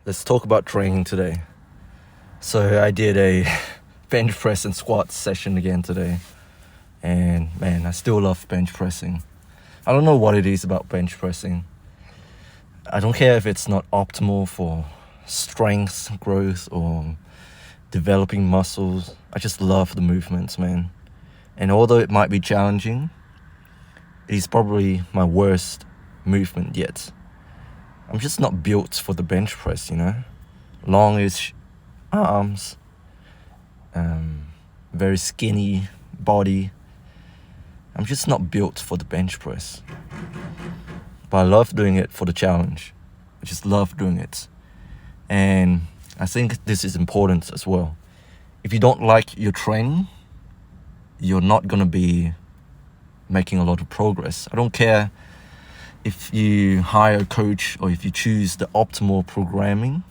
Let's talk about training today. So I did a bench press and squat session again today. And man, I still love bench pressing. I don't know what it is about bench pressing. I don't care if it's not optimal for strength growth or developing muscles. I just love the movements, man. And although it might be challenging, it's probably my worst movement yet. I'm just not built for the bench press, longish arms, very skinny body. I'm just not built for the bench press. But I love doing it for the challenge. I just love doing it. And I think this is important as well. If you don't like your training, you're not going to be making a lot of progress. I don't care if you hire a coach or if you choose the optimal programming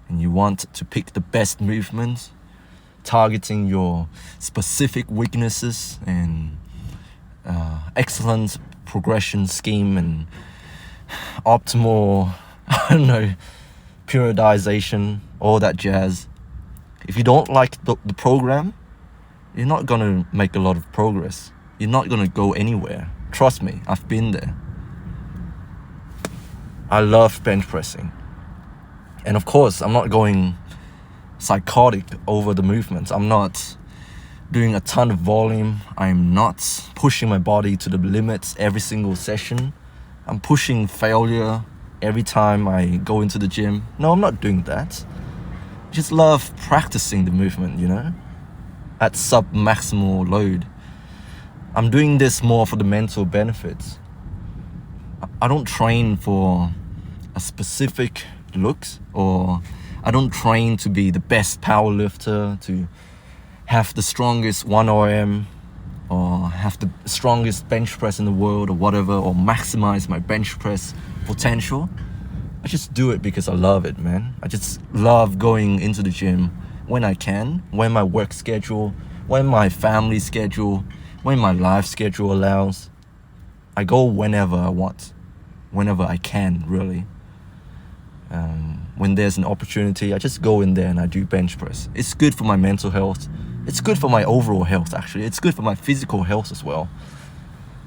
and you want to pick the best movements, targeting your specific weaknesses and excellent progression scheme and optimal, periodization, all that jazz. If you don't like the program, you're not going to make a lot of progress. You're not going to go anywhere. Trust me, I've been there. I love bench pressing. And of course, I'm not going psychotic over the movements. I'm not doing a ton of volume. I'm not pushing my body to the limits every single session. I'm pushing failure every time I go into the gym. No, I'm not doing that. I just love practicing the movement, at sub-maximal load. I'm doing this more for the mental benefits. I don't train for a specific looks, or I don't train to be the best power lifter, to have the strongest 1RM, or have the strongest bench press in the world, or whatever, or maximize my bench press potential. I just do it because I love it, man. I just love going into the gym when I can, when my work schedule, when my family schedule, when my life schedule allows. I go whenever I want, whenever I can, really. When there's an opportunity, I just go in there and I do bench press. It's good for my mental health. It's good for my overall health, actually. It's good for my physical health as well.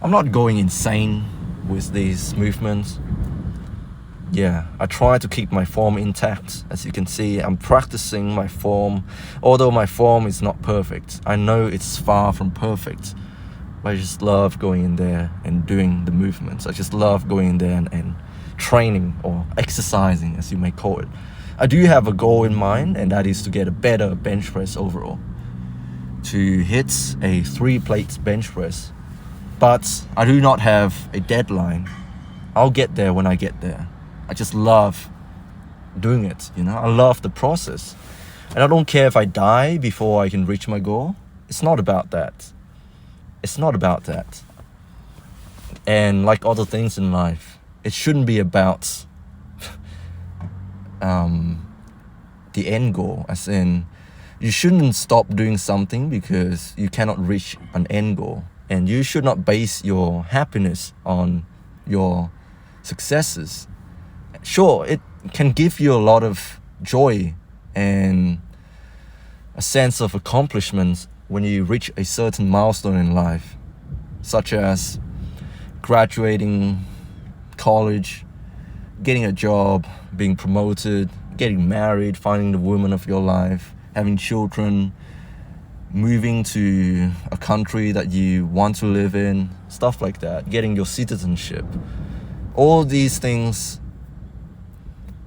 I'm not going insane with these movements. Yeah, I try to keep my form intact. As you can see, I'm practicing my form. Although my form is not perfect, I know it's far from perfect. But I just love going in there and doing the movements. I just love going in there and training, or exercising, as you may call it. I do have a goal in mind, and that is to get a better bench press overall. To hit a 3-plate bench press. But I do not have a deadline. I'll get there when I get there. I just love doing it, I love the process. And I don't care if I die before I can reach my goal. It's not about that. It's not about that. And like other things in life, it shouldn't be about the end goal. As in, you shouldn't stop doing something because you cannot reach an end goal. And you should not base your happiness on your successes. Sure, it can give you a lot of joy and a sense of accomplishment when you reach a certain milestone in life, such as graduating college, getting a job, being promoted, getting married, finding the woman of your life, having children, moving to a country that you want to live in, stuff like that, getting your citizenship. All these things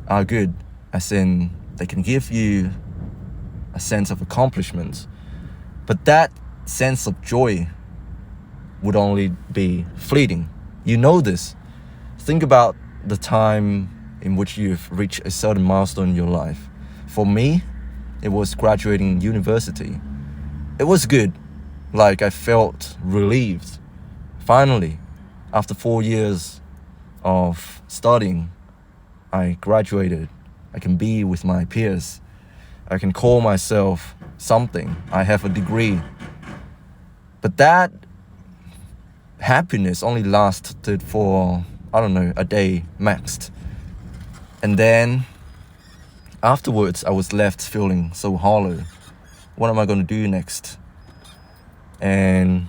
are good, as in they can give you a sense of accomplishment. But that sense of joy would only be fleeting. You know this. Think about the time in which you've reached a certain milestone in your life. For me, it was graduating university. It was good. Like, I felt relieved. Finally, after 4 years of studying, I graduated. I can be with my peers. I can call myself something. I have a degree. But that happiness only lasted for, a day maxed. And then afterwards, I was left feeling so hollow. What am I going to do next? And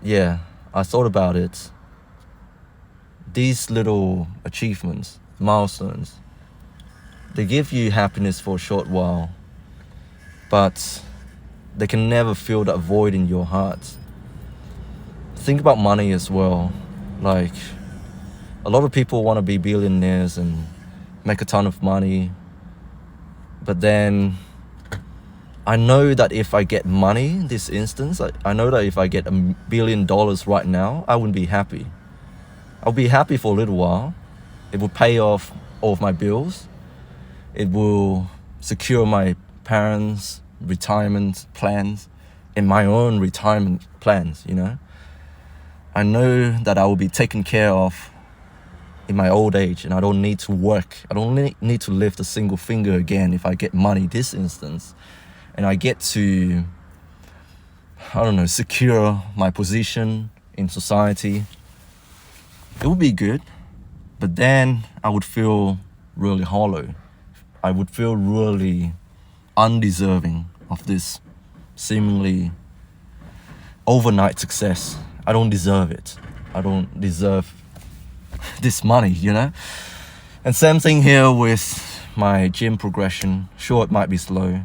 yeah, I thought about it. These little achievements, milestones, they give you happiness for a short while, but they can never fill that void in your heart. Think about money as well. Like, a lot of people want to be billionaires and make a ton of money, but then I know that if I get money in this instance, I know that if I get $1 billion right now, I wouldn't be happy. I'll be happy for a little while. It will pay off all of my bills. It will secure my parents' retirement plans and my own retirement plans, you know. I know that I will be taken care of in my old age, and I don't need to work. I don't need to lift a single finger again if I get money this instance. And I get to, secure my position in society. It would be good, but then I would feel really hollow. I would feel really undeserving of this seemingly overnight success. I don't deserve it. I don't deserve this money, you know? And same thing here with my gym progression. Sure, it might be slow.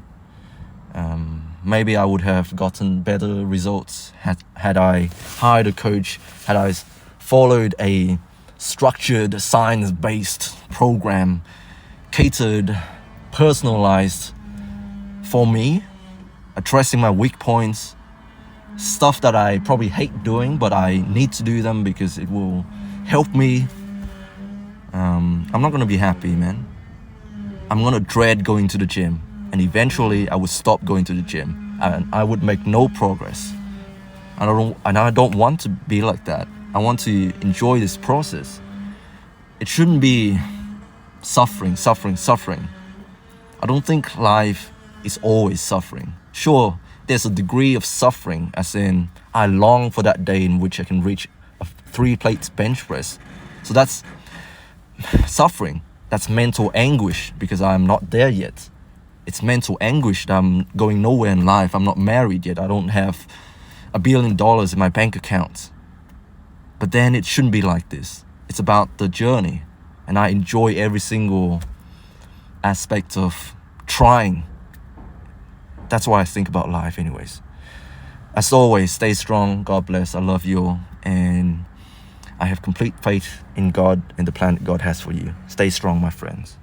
Maybe I would have gotten better results had I hired a coach, had I followed a structured, science-based program, catered, personalized for me, addressing my weak points, stuff that I probably hate doing, but I need to do them because it will help me. I'm not gonna be happy, man. I'm gonna dread going to the gym, and eventually I would stop going to the gym, and I would make no progress. I don't want to be like that. I want to enjoy this process. It shouldn't be suffering. I don't think life is always suffering. Sure, there's a degree of suffering, as in I long for that day in which I can reach a 3 plates bench press. So that's suffering. That's mental anguish because I'm not there yet. It's mental anguish that I'm going nowhere in life. I'm not married yet. I don't have $1 billion in my bank account. But then it shouldn't be like this. It's about the journey. And I enjoy every single aspect of trying. That's why I think about life anyways. As always, stay strong. God bless. I love you all. And I have complete faith in God and the plan that God has for you. Stay strong, my friends.